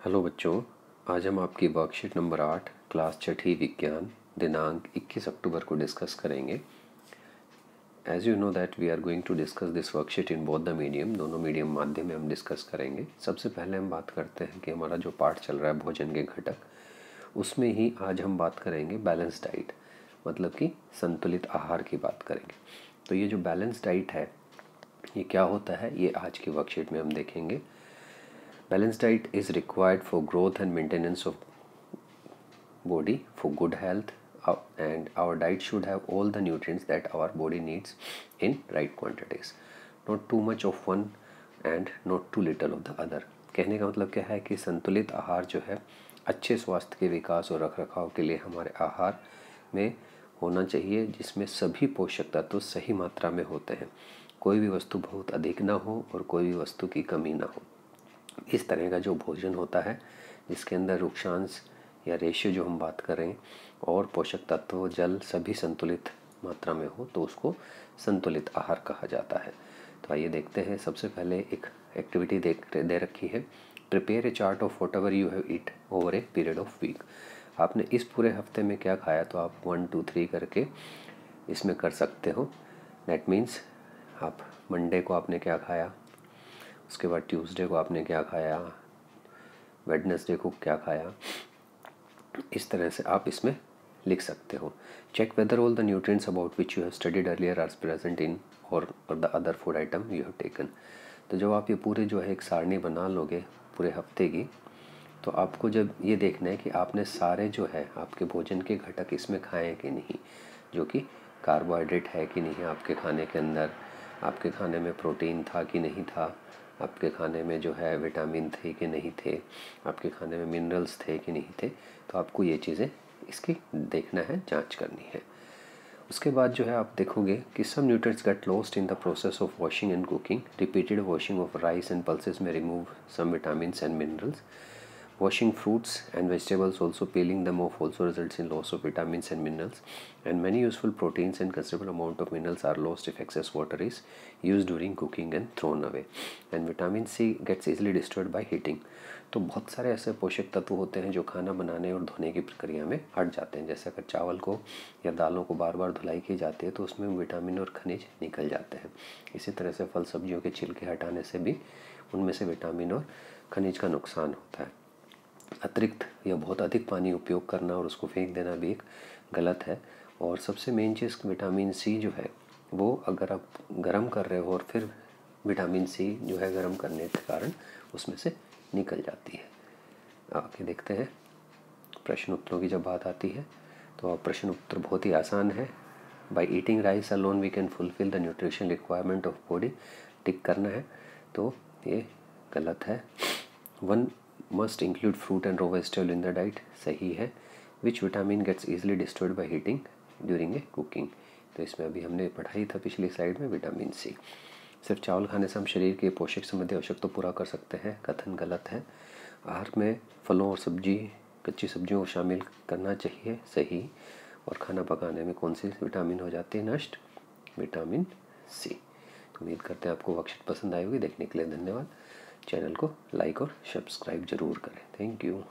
Hello बच्चों, आज हम आपकी वर्कशीट नंबर 8 क्लास छठी विज्ञान दिनांक 21 अक्टूबर को डिस्कस करेंगे। As you know that we are going to discuss this worksheet in both the medium, दोनों मीडियम माध्यम में हम डिस्कस करेंगे। सबसे पहले हम बात करते हैं कि हमारा जो पाठ चल रहा है भोजन के घटक, उसमें ही आज हम बात करेंगे बैलेंस डाइट, मतलब कि संतुलित आहार की बात करेंगे। तो ये जो बैलेंस डाइट है ये क्या होता है, ये आज की वर्कशीट में हम देखेंगे। Balanced diet is required for growth and maintenance of body, for good health, and our diet should have all the nutrients that our body needs in right quantities. Not too much of one and not too little of the other. कहने का मतलब क्या है कि संतुलित आहार जो है अच्छे स्वास्थ्य के विकास और रखरखाव के लिए हमारे आहार में होना चाहिए, जिसमें सभी पोषक तत्व सही मात्रा में होते हैं। कोई भी वस्तु बहुत अधिक ना हो और कोई भी वस्तु की कमी ना हो। इस तरह का जो भोजन होता है जिसके अंदर रुक्षांश या रेशियो जो हम बात करें और पोषक तत्व जल सभी संतुलित मात्रा में हो, तो उसको संतुलित आहार कहा जाता है। तो आइए देखते हैं। सबसे पहले एक एक्टिविटी दे रखी है, prepare a chart of whatever you have eat over a period of week. आपने इस पूरे हफ्ते में क्या खाया, तो आप 1 2 3 करके इसमें कर सकते हो। दैट मीन्स आप मंडे को आपने क्या खाया, उसके बाद ट्यूसडे को आपने क्या खाया, वेडनेसडे को क्या खाया, इस तरह से आप इसमें लिख सकते हो। Check whether all the nutrients about which you have studied earlier are present in और the other food item you have taken. तो जब आप ये पूरे जो है एक सारणी बना लोगे पूरे हफ्ते की, तो आपको जब ये देखना है कि आपने सारे जो है आपके भोजन के घटक इसमें खाए हैं कि नहीं, जो कि कार्बोहाइड्रेट है कि नहीं आपके खाने के अंदर, आपके खाने में प्रोटीन था कि नहीं था, आपके खाने में जो है विटामिन थे कि नहीं थे, आपके खाने में मिनरल्स थे कि नहीं थे। तो आपको ये चीज़ें इसकी देखना है, जांच करनी है। उसके बाद जो है आप देखोगे कि some nutrients get lost in the process of washing and cooking. Repeated washing of rice and pulses में remove some vitamins and minerals. Washing fruits and vegetables, also peeling them off, also results in loss of vitamins and minerals, and many useful proteins and considerable amount of minerals are lost if excess water is used during cooking and thrown away, and vitamin C gets easily destroyed by heating। तो बहुत सारे ऐसे पोषक तत्व होते हैं जो खाना बनाने और धोने की प्रक्रिया में हट जाते हैं। जैसे अगर चावल को या दालों को बार बार धुलाई की जाती है तो उसमें विटामिन और खनिज निकल जाते हैं। इसी तरह से फल सब्जियों के छिलके हटाने से भी उनमें से विटामिन और खनिज का नुकसान होता है। अतिरिक्त या बहुत अधिक पानी उपयोग करना और उसको फेंक देना भी एक गलत है। और सबसे मेन चीज़ विटामिन सी जो है वो अगर आप गर्म कर रहे हो और फिर विटामिन सी जो है गर्म करने के कारण उसमें से निकल जाती है। आगे देखते हैं प्रश्न उत्तरों की जब बात आती है तो प्रश्न उत्तर बहुत ही आसान है। By eating rice alone we can fulfil the nutrition requirement of body, tick करना है, तो ये गलत है। One must include fruit and raw vegetable in the diet, सही है। Which vitamin gets easily destroyed by heating during a cooking, तो इसमें अभी हमने पढ़ाई था पिछली स्लाइड में विटामिन सी। सिर्फ चावल खाने से हम शरीर के पोषक संबंधी आवश्यकता पूरा कर सकते हैं, कथन गलत है। आहार में फलों और सब्जी कच्ची सब्जियों को शामिल करना चाहिए, सही। और खाना पकाने में कौन सी विटामिन हो जाती है नष्ट, विटामिन सी। तो उम्मीद करते हैं आपको वर्कशीट पसंद आई होगी। देखने के लिए धन्यवाद। चैनल को लाइक और सब्सक्राइब जरूर करें। Thank you.